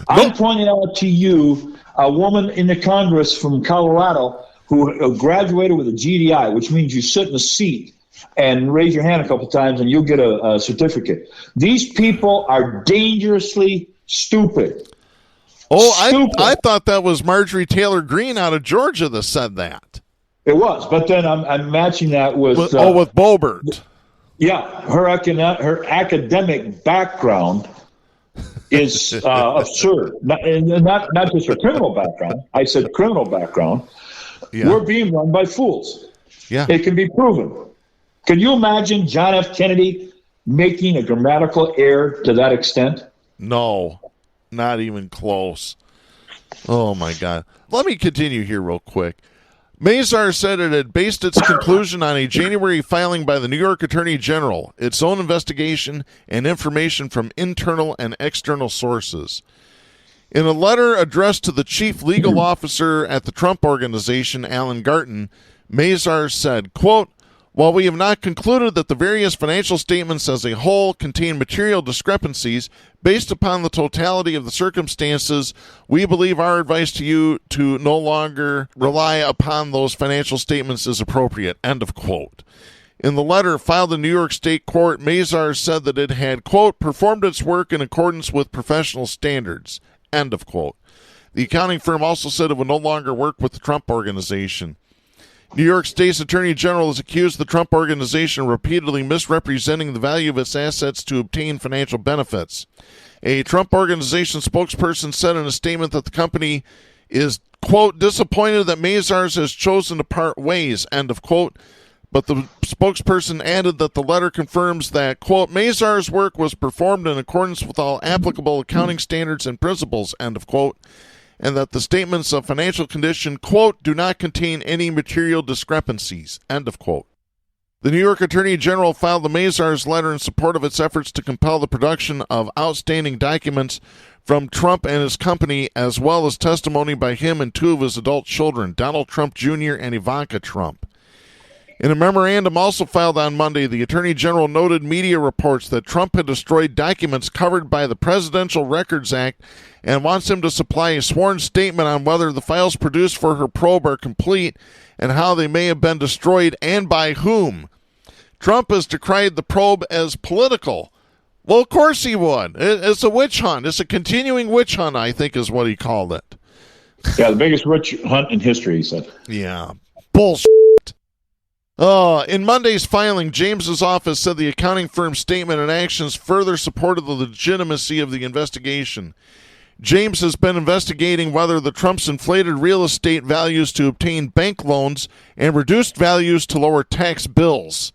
I'm pointing out to you a woman in the Congress from Colorado who graduated with a GDI, which means you sit in a seat and raise your hand a couple times and you'll get a certificate. These people are dangerously stupid. I thought that was Marjorie Taylor Greene out of Georgia that said that. It was, but then I'm matching that with with Boebert. Yeah, her academic background is absurd. Not just her criminal background. I said criminal background. Yeah. We're being run by fools. Yeah, it can be proven. Can you imagine John F. Kennedy making a grammatical error to that extent? No, not even close. Oh my God. Let me continue here real quick. Mazars said it had based its conclusion on a January filing by the New York Attorney General, its own investigation, and information from internal and external sources. In a letter addressed to the chief legal officer at the Trump Organization, Alan Garten, Mazars said, quote, "While we have not concluded that the various financial statements as a whole contain material discrepancies, based upon the totality of the circumstances, we believe our advice to you to no longer rely upon those financial statements is appropriate." End of quote. In the letter filed in New York State Court, Mazars said that it had, quote, "performed its work in accordance with professional standards." End of quote. The accounting firm also said it would no longer work with the Trump Organization. New York State's Attorney General has accused the Trump Organization of repeatedly misrepresenting the value of its assets to obtain financial benefits. A Trump Organization spokesperson said in a statement that the company is, quote, "disappointed that Mazars has chosen to part ways," end of quote. But the spokesperson added that the letter confirms that, quote, "Mazars' work was performed in accordance with all applicable accounting standards and principles," end of quote, and that the statements of financial condition, quote, "do not contain any material discrepancies," end of quote. The New York Attorney General filed the Mazars letter in support of its efforts to compel the production of outstanding documents from Trump and his company, as well as testimony by him and two of his adult children, Donald Trump Jr. and Ivanka Trump. In a memorandum also filed on Monday, the Attorney General noted media reports that Trump had destroyed documents covered by the Presidential Records Act and wants him to supply a sworn statement on whether the files produced for her probe are complete and how they may have been destroyed and by whom. Trump has decried the probe as political. Well, of course he would. It's a witch hunt. It's a continuing witch hunt, I think is what he called it. Yeah, the biggest witch hunt in history, he said. Yeah, bullshit. In Monday's filing, James's office said the accounting firm's statement and actions further supported the legitimacy of the investigation. James has been investigating whether the Trumps inflated real estate values to obtain bank loans and reduced values to lower tax bills.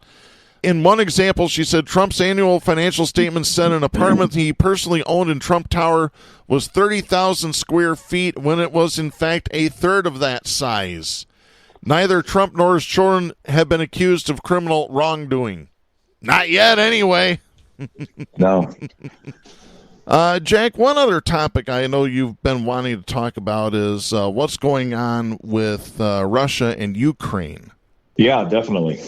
In one example, she said Trump's annual financial statement said an apartment he personally owned in Trump Tower was 30,000 square feet when it was in fact a third of that size. Neither Trump nor his children have been accused of criminal wrongdoing. Not yet, anyway. No. Jack, one other topic I know you've been wanting to talk about is what's going on with Russia and Ukraine. Yeah, definitely.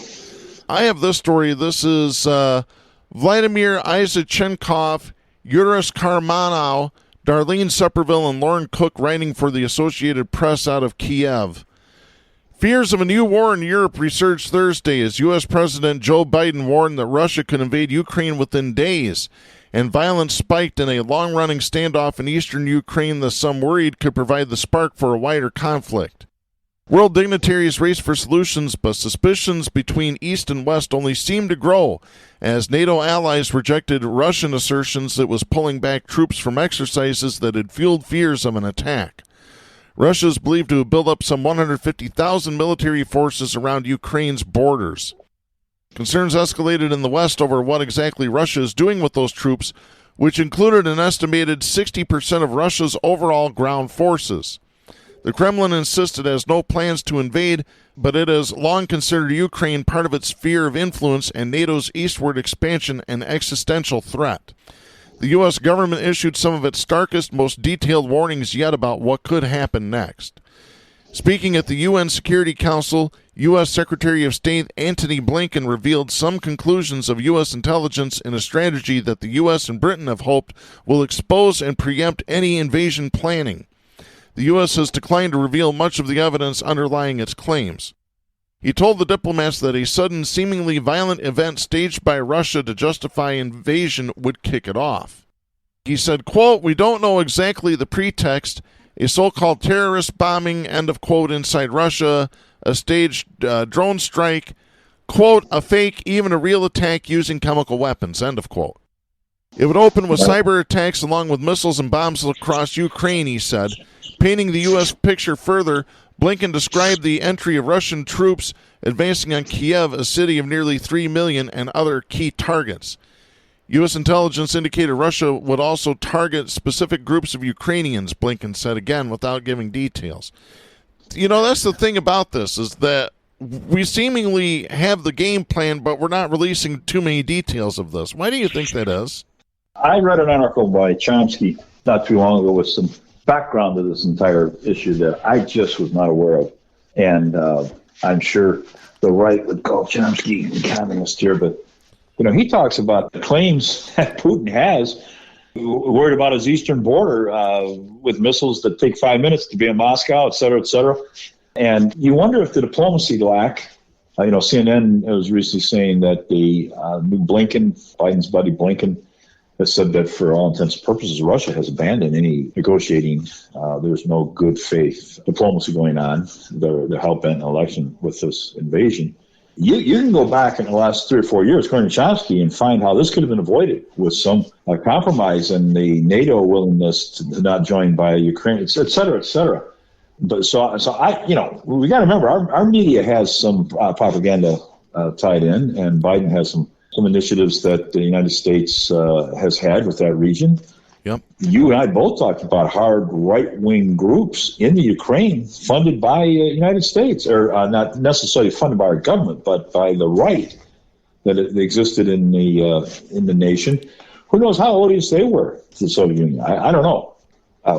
I have this story. This is Vladimir Isachenkov, Yuris Karmanow, Darlene Sepperville, and Lauren Cook writing for the Associated Press out of Kiev. Fears of a new war in Europe resurged Thursday as U.S. President Joe Biden warned that Russia could invade Ukraine within days, and violence spiked in a long-running standoff in eastern Ukraine that some worried could provide the spark for a wider conflict. World dignitaries raced for solutions, but suspicions between East and West only seemed to grow as NATO allies rejected Russian assertions that it was pulling back troops from exercises that had fueled fears of an attack. Russia is believed to have built up some 150,000 military forces around Ukraine's borders. Concerns escalated in the West over what exactly Russia is doing with those troops, which included an estimated 60% of Russia's overall ground forces. The Kremlin insisted it has no plans to invade, but it has long considered Ukraine part of its sphere of influence and NATO's eastward expansion an existential threat. The U.S. government issued some of its starkest, most detailed warnings yet about what could happen next. Speaking at the UN Security Council, U.S. Secretary of State Antony Blinken revealed some conclusions of U.S. intelligence in a strategy that the U.S. and Britain have hoped will expose and preempt any invasion planning. The U.S. has declined to reveal much of the evidence underlying its claims. He told the diplomats that a sudden, seemingly violent event staged by Russia to justify invasion would kick it off. He said, quote, "We don't know exactly the pretext, a so-called terrorist bombing, end of quote, inside Russia, a staged drone strike, quote, a fake, even a real attack using chemical weapons, end of quote. It would open with cyber attacks along with missiles and bombs across Ukraine," he said. Painting the U.S. picture further, Blinken described the entry of Russian troops advancing on Kiev, a city of nearly 3 million, and other key targets. U.S. intelligence indicated Russia would also target specific groups of Ukrainians, Blinken said again without giving details. You know, that's the thing about this, is that we seemingly have the game plan, but we're not releasing too many details of this. Why do you think that is? I read an article by Chomsky not too long ago with some background to this entire issue that I just was not aware of. And I'm sure the right would call Chomsky a communist here, but he talks about the claims that Putin has, worried about his eastern border with missiles that take 5 minutes to be in Moscow, et cetera, et cetera. And you wonder if the diplomacy lack, CNN was recently saying that the new Biden's buddy Blinken, has said that for all intents and purposes, Russia has abandoned any negotiating. There's no good faith diplomacy going on. They're hell-bent in election with this invasion. You can go back in the last 3 or 4 years, according to Chomsky, and find how this could have been avoided with some compromise in the NATO willingness to not join by Ukraine, et cetera, et cetera. But so we got to remember our media has some propaganda tied in, and Biden has some initiatives that the United States has had with that region. Yep. You and I both talked about hard right-wing groups in the Ukraine funded by the United States, or not necessarily funded by our government, but by the right that existed in the nation. Who knows how odious they were to the Soviet Union? I don't know.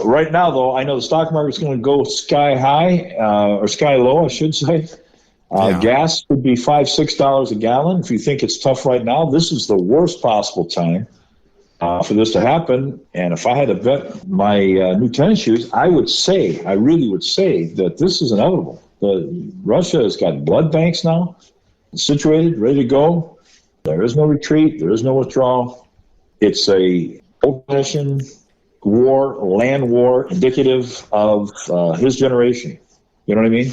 Right now, though, I know the stock market's going to go sky high, or sky low, I should say. Gas could be $5-6 a gallon. If you think it's tough right now, this is the worst possible time for this to happen. And if I had to bet my new tennis shoes, I really would say that this is inevitable. Russia has got blood banks now, situated, ready to go. There is no retreat. There is no withdrawal. It's a open war, land war, indicative of his generation. You know what I mean?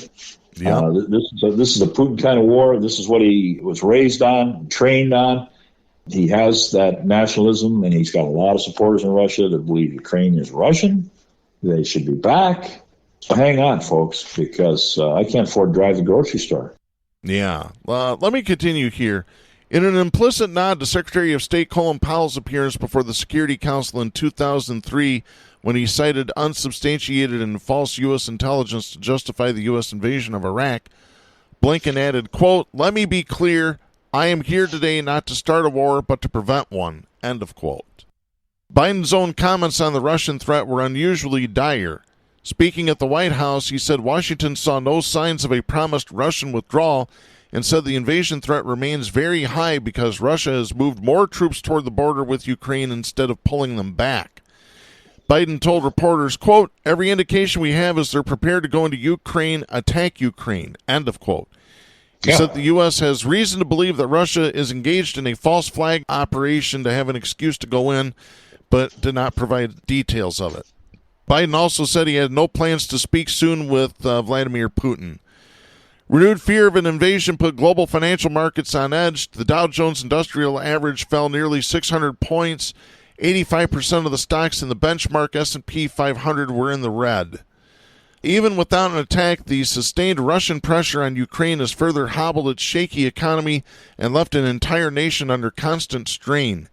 Yeah. This is a Putin kind of war. This is what he was raised on, trained on. He has that nationalism, and he's got a lot of supporters in Russia that believe Ukraine is Russian. They should be back. So hang on, folks, because I can't afford to drive to the grocery store. Yeah. Let me continue here. In an implicit nod to Secretary of State Colin Powell's appearance before the Security Council in 2003, when he cited unsubstantiated and false U.S. intelligence to justify the U.S. invasion of Iraq, Blinken added, quote, "Let me be clear. I am here today not to start a war, but to prevent one," end of quote. Biden's own comments on the Russian threat were unusually dire. Speaking at the White House, he said Washington saw no signs of a promised Russian withdrawal and said the invasion threat remains very high because Russia has moved more troops toward the border with Ukraine instead of pulling them back. Biden told reporters, quote, "Every indication we have is they're prepared to go into Ukraine, attack Ukraine," end of quote. He said the U.S. has reason to believe that Russia is engaged in a false flag operation to have an excuse to go in, but did not provide details of it. Biden also said he had no plans to speak soon with Vladimir Putin. Renewed fear of an invasion put global financial markets on edge. The Dow Jones Industrial Average fell nearly 600 points. 85% of the stocks in the benchmark S&P 500 were in the red. Even without an attack, the sustained Russian pressure on Ukraine has further hobbled its shaky economy and left an entire nation under constant strain.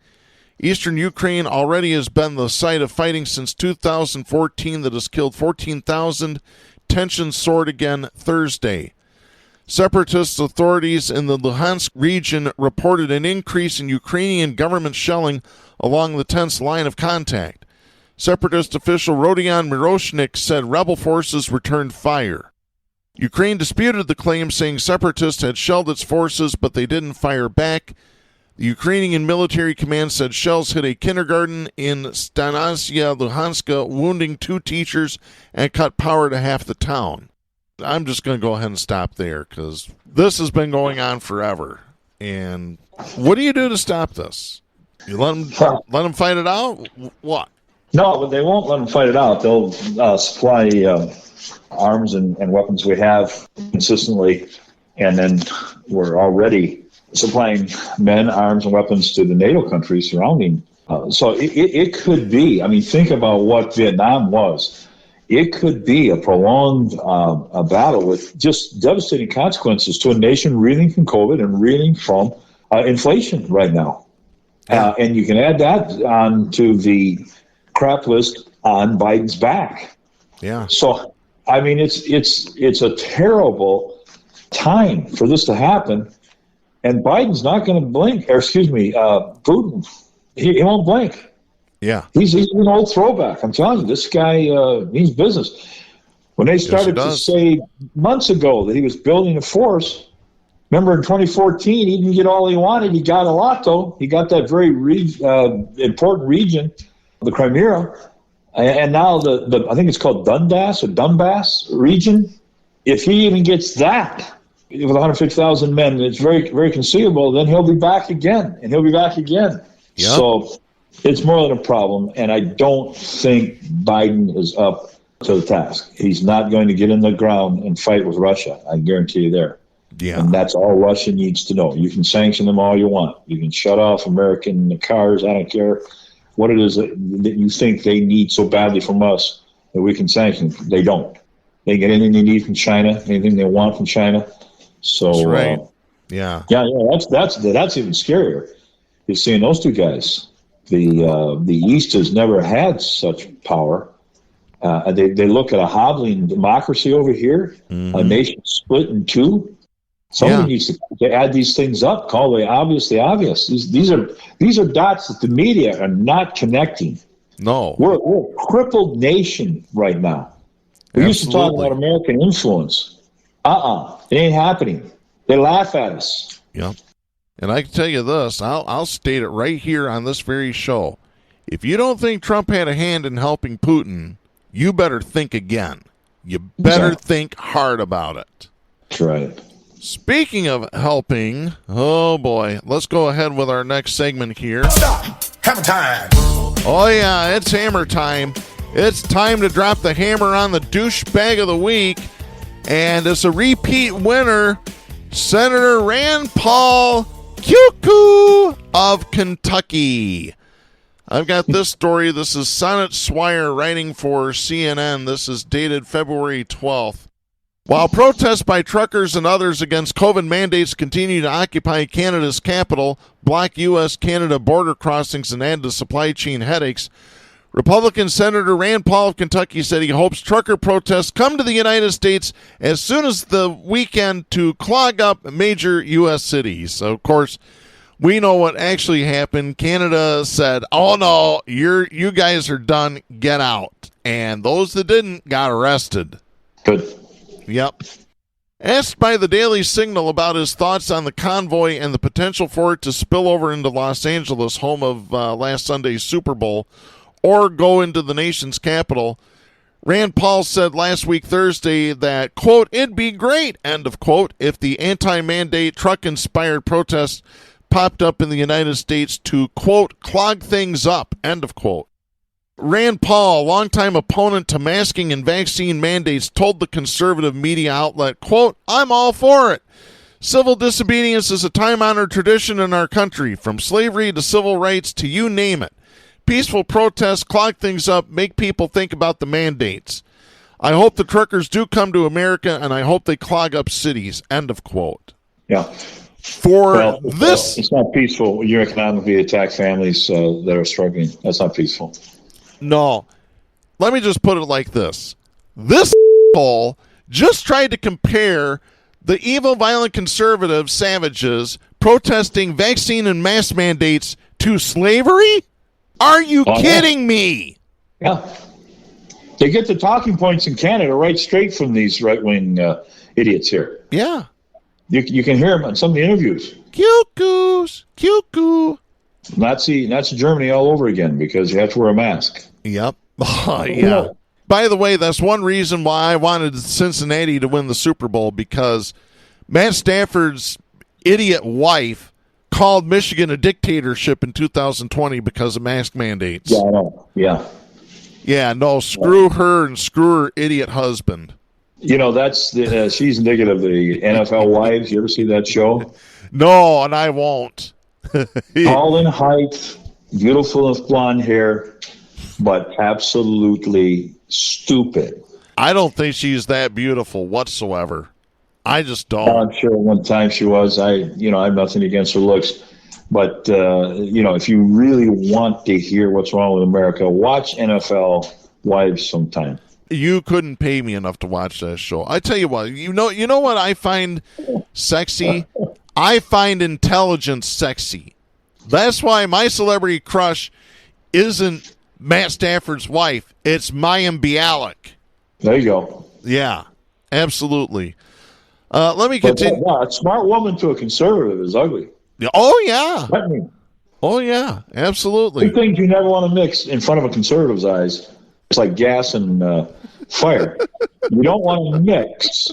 Eastern Ukraine already has been the site of fighting since 2014 that has killed 14,000. Tensions soared again Thursday. Separatist authorities in the Luhansk region reported an increase in Ukrainian government shelling along the tense line of contact. Separatist official Rodion Miroshnik said rebel forces returned fire. Ukraine disputed the claim, saying separatists had shelled its forces, but they didn't fire back. The Ukrainian military command said shells hit a kindergarten in Stanasia, Luhansk, wounding 2 teachers and cut power to half the town. I'm just going to go ahead and stop there because this has been going on forever. And what do you do to stop this? You let them fight it out? What? No, but they won't let them fight it out. They'll supply arms and weapons we have consistently, and then we're already supplying men, arms, and weapons to the NATO countries surrounding. So it could be, I mean, think about what Vietnam was. It could be a prolonged a battle with just devastating consequences to a nation reeling from COVID and reeling from inflation right now. And you can add that on to the crap list on Biden's back. Yeah. So, I mean, it's a terrible time for this to happen. And Biden's not going to blink, or excuse me, Putin, he won't blink. Yeah. He's an old throwback. I'm telling you, this guy means business. When they started to say months ago that he was building a force, remember in 2014, he didn't get all he wanted. He got a lot, though. He got that very important region, the Crimea, and now the I think it's called Donbass region. If he even gets that, with 150,000 men, it's very, very conceivable, then he'll be back again, and he'll be back again. Yep. So it's more than a problem, and I don't think Biden is up to the task. He's not going to get in the ground and fight with Russia. I guarantee you there. Yeah. And that's all Russia needs to know. You can sanction them all you want. You can shut off American cars. I don't care what it is that you think they need so badly from us that we can sanction them. They don't. They get anything they need from China, anything they want from China. So, that's right. Yeah. That's even scarier. You're seeing those two guys. The East has never had such power. They look at a hobbling democracy over here, a nation split in two. Somebody needs to add these things up. Call the obvious the obvious. These are dots that the media are not connecting. No, we're a crippled nation right now. We used to talk about American influence. It ain't happening. They laugh at us. Yep. And I can tell you this, I'll state it right here on this very show. If you don't think Trump had a hand in helping Putin, you better think again. You better think hard about it. That's right. Speaking of helping, oh boy, let's go ahead with our next segment here. Stop! Hammer time! Oh yeah, it's hammer time. It's time to drop the hammer on the douchebag of the week. And it's a repeat winner, Senator Rand Paul Cuckoo of Kentucky. I've got this story. This is Sonnet Swire writing for CNN. This is dated February 12th. While protests by truckers and others against COVID mandates continue to occupy Canada's capital, block U.S.-Canada border crossings, and add to supply chain headaches, Republican Senator Rand Paul of Kentucky said he hopes trucker protests come to the United States as soon as the weekend to clog up major U.S. cities. So, of course, we know what actually happened. Canada said, oh, no, you guys are done. Get out. And those that didn't got arrested. Good. Yep. Asked by the Daily Signal about his thoughts on the convoy and the potential for it to spill over into Los Angeles, home of last Sunday's Super Bowl, or go into the nation's capital, Rand Paul said last week Thursday that, quote, it'd be great, end of quote, if the anti-mandate truck-inspired protests popped up in the United States to, quote, clog things up, end of quote. Rand Paul, longtime opponent to masking and vaccine mandates, told the conservative media outlet, quote, I'm all for it. Civil disobedience is a time-honored tradition in our country, from slavery to civil rights to you name it. Peaceful protests clog things up, make people think about the mandates. I hope the truckers do come to America, and I hope they clog up cities, end of quote. Yeah. It's not peaceful when you economically attack families that are struggling. That's not peaceful. No. Let me just put it like this. This asshole just tried to compare the evil, violent conservative savages protesting vaccine and mask mandates to slavery? Are you kidding me? Yeah. They get the talking points in Canada right straight from these right-wing idiots here. Yeah. You can hear them on some of the interviews. Cuckoo. Nazi Germany all over again because you have to wear a mask. Yep. Oh, yeah. By the way, that's one reason why I wanted Cincinnati to win the Super Bowl, because Matt Stafford's idiot wife called Michigan a dictatorship in 2020 because of mask mandates. Yeah, I know. Yeah. Yeah, no, screw her and screw her idiot husband. You know, that's she's indicative of the NFL wives. You ever see that show? No, and I won't. Tall in height, beautiful with blonde hair, but absolutely stupid. I don't think she's that beautiful whatsoever. I just don't. I'm sure one time she was. I have nothing against her looks. But, if you really want to hear what's wrong with America, watch NFL Wives sometime. You couldn't pay me enough to watch that show. I tell you what, you know what I find sexy? I find intelligence sexy. That's why my celebrity crush isn't Matt Stafford's wife. It's Mayim Bialik. There you go. Yeah, absolutely. Let me continue. A smart woman to a conservative is ugly. Oh, yeah. Oh, yeah, absolutely. Two things you never want to mix in front of a conservative's eyes. It's like gas and fire. You don't want to mix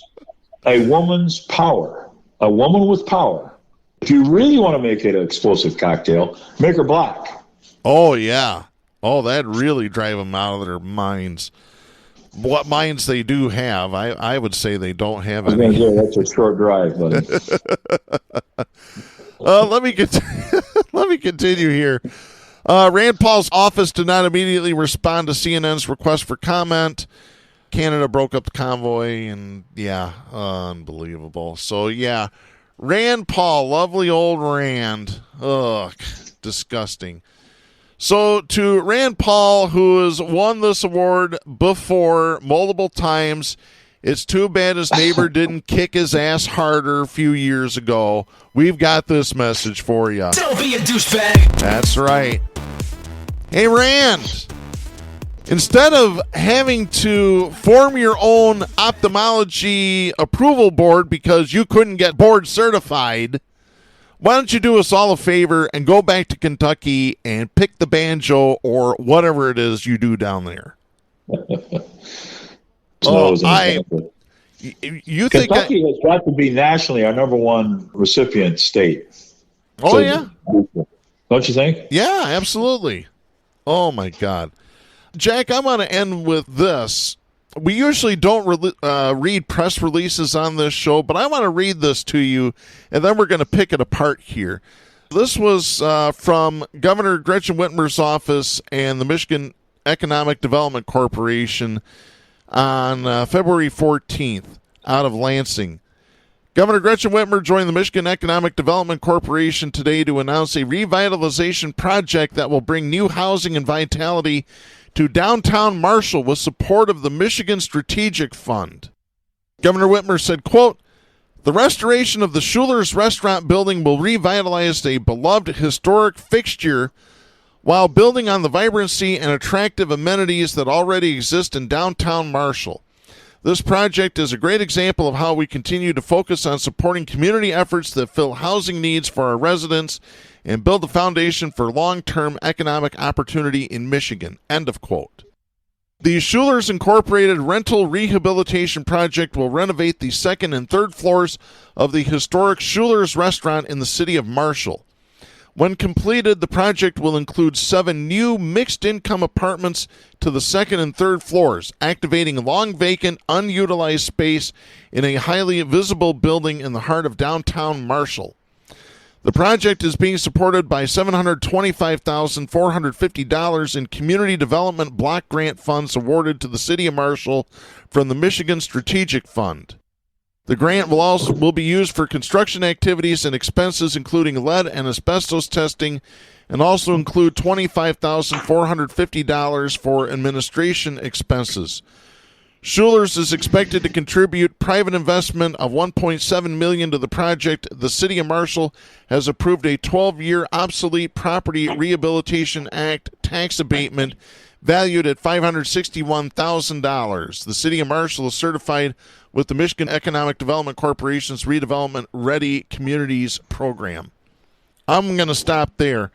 a woman's power, a woman with power. If you really want to make it an explosive cocktail, make her black. Oh, yeah. Oh, that'd really drive them out of their minds. What minds they do have, I would say they don't have any. I was going to say, that's a short drive, buddy. Let me continue here. Rand Paul's office did not immediately respond to CNN's request for comment. Canada broke up the convoy, and yeah, unbelievable. So yeah, Rand Paul, lovely old Rand. Ugh, disgusting. So to Rand Paul, who has won this award before multiple times, it's too bad his neighbor didn't kick his ass harder a few years ago. We've got this message for you. Don't be a douchebag. That's right. Hey, Rand, instead of having to form your own ophthalmology approval board because you couldn't get board certified, why don't you do us all a favor and go back to Kentucky and pick the banjo or whatever it is you do down there? You think Kentucky has got to be nationally our number one recipient state. Oh, yeah. Don't you think? Yeah, absolutely. Oh, my God. Jack, I want to end with this. We usually don't read press releases on this show, but I want to read this to you, and then we're going to pick it apart here. This was from Governor Gretchen Whitmer's office and the Michigan Economic Development Corporation on February 14th out of Lansing. Governor Gretchen Whitmer joined the Michigan Economic Development Corporation today to announce a revitalization project that will bring new housing and vitality to downtown Marshall with support of the Michigan Strategic Fund. Governor Whitmer said, quote, "The restoration of the Schuler's restaurant building will revitalize a beloved historic fixture while building on the vibrancy and attractive amenities that already exist in downtown Marshall. This project is a great example of how we continue to focus on supporting community efforts that fill housing needs for our residents and build the foundation for long-term economic opportunity in Michigan." End of quote. The Schuler's Incorporated Rental Rehabilitation Project will renovate the second and third floors of the historic Schuler's restaurant in the city of Marshall. When completed, the project will include 7 new mixed-income apartments to the second and third floors, activating long-vacant, unutilized space in a highly visible building in the heart of downtown Marshall. The project is being supported by $725,450 in community development block grant funds awarded to the city of Marshall from the Michigan Strategic Fund. The grant will be used for construction activities and expenses including lead and asbestos testing, and also include $25,450 for administration expenses. Schuler's is expected to contribute private investment of $1.7 million to the project. The city of Marshall has approved a 12-year Obsolete Property Rehabilitation Act tax abatement valued at $561,000. The city of Marshall is certified with the Michigan Economic Development Corporation's Redevelopment Ready Communities program. I'm going to stop there.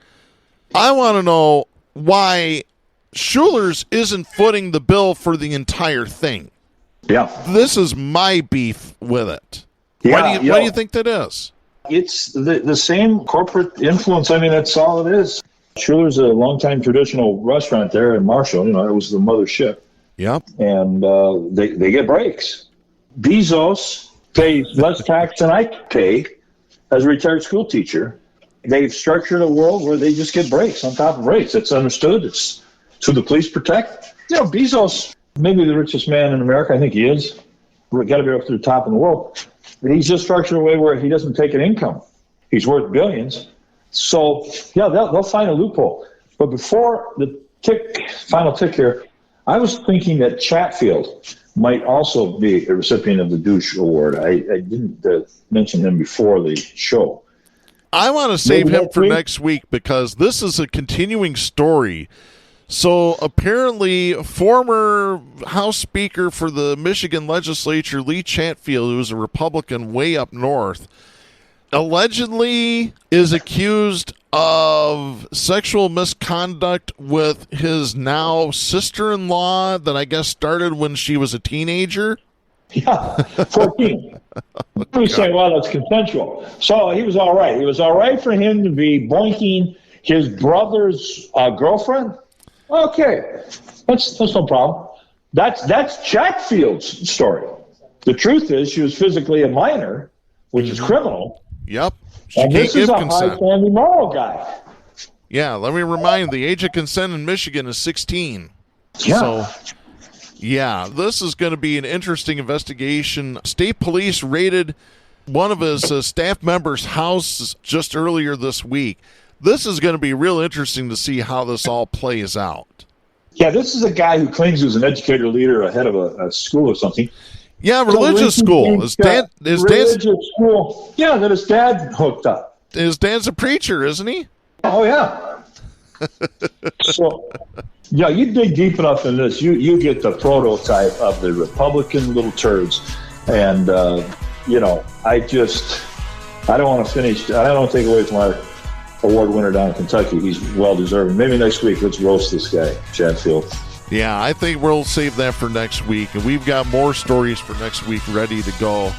I want to know why Schuler's isn't footing the bill for the entire thing. Yeah. This is my beef with it. Yeah, why do you think that is? It's the same corporate influence. I mean, that's all it is. Schuler's a longtime traditional restaurant there in Marshall. You know, it was the mothership. Yep. And they get breaks. Bezos pays less tax than I pay as a retired school teacher. They've structured a world where they just get breaks on top of breaks. It's understood. It's who the police protect. You know, Bezos, maybe the richest man in America. I think he is. We've got to be up to the top in the world. But he's just structured a way where he doesn't take an income. He's worth billions. So, yeah, they'll find a loophole. But before the final tick here, I was thinking that Chatfield might also be a recipient of the Douche Award. I didn't mention him before the show. I want to save him for next week because this is a continuing story. So apparently former House Speaker for the Michigan legislature, Lee Chatfield, who is a Republican way up north, allegedly is accused of sexual misconduct with his now sister-in-law that I guess started when she was a teenager. Yeah, 14. We say, well, that's consensual. So he was all right. It was all right for him to be boinking his brother's girlfriend. Okay, that's no problem. That's Chatfield's story. The truth is she was physically a minor, which is criminal. Yep. And this is a high family moral guy. Yeah, let me remind, the age of consent in Michigan is 16. Yeah. So, yeah, this is going to be an interesting investigation. State police raided one of his staff members' house just earlier this week. This is going to be real interesting to see how this all plays out. Yeah, this is a guy who claims he was an educator leader head of a school or something. Yeah, religious school. His dad, school. Yeah, that his dad hooked up. His dad's a preacher, isn't he? Oh, yeah. So, yeah, you dig deep enough in this, you get the prototype of the Republican little turds. And, I don't want to finish. I don't want to take away from our award winner down in Kentucky. He's well-deserving. Maybe next week, let's roast this guy, Chatfield. Yeah, I think we'll save that for next week. And we've got more stories for next week ready to go.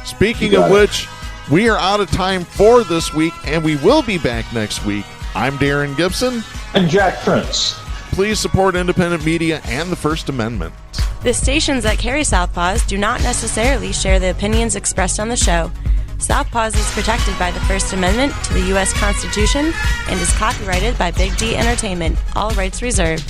Speaking of which, we are out of time for this week, and we will be back next week. I'm Darren Gibson. And Jack Prince. Please support independent media and the First Amendment. The stations that carry Southpaws do not necessarily share the opinions expressed on the show. Southpaws is protected by the First Amendment to the U.S. Constitution and is copyrighted by Big D Entertainment. All rights reserved.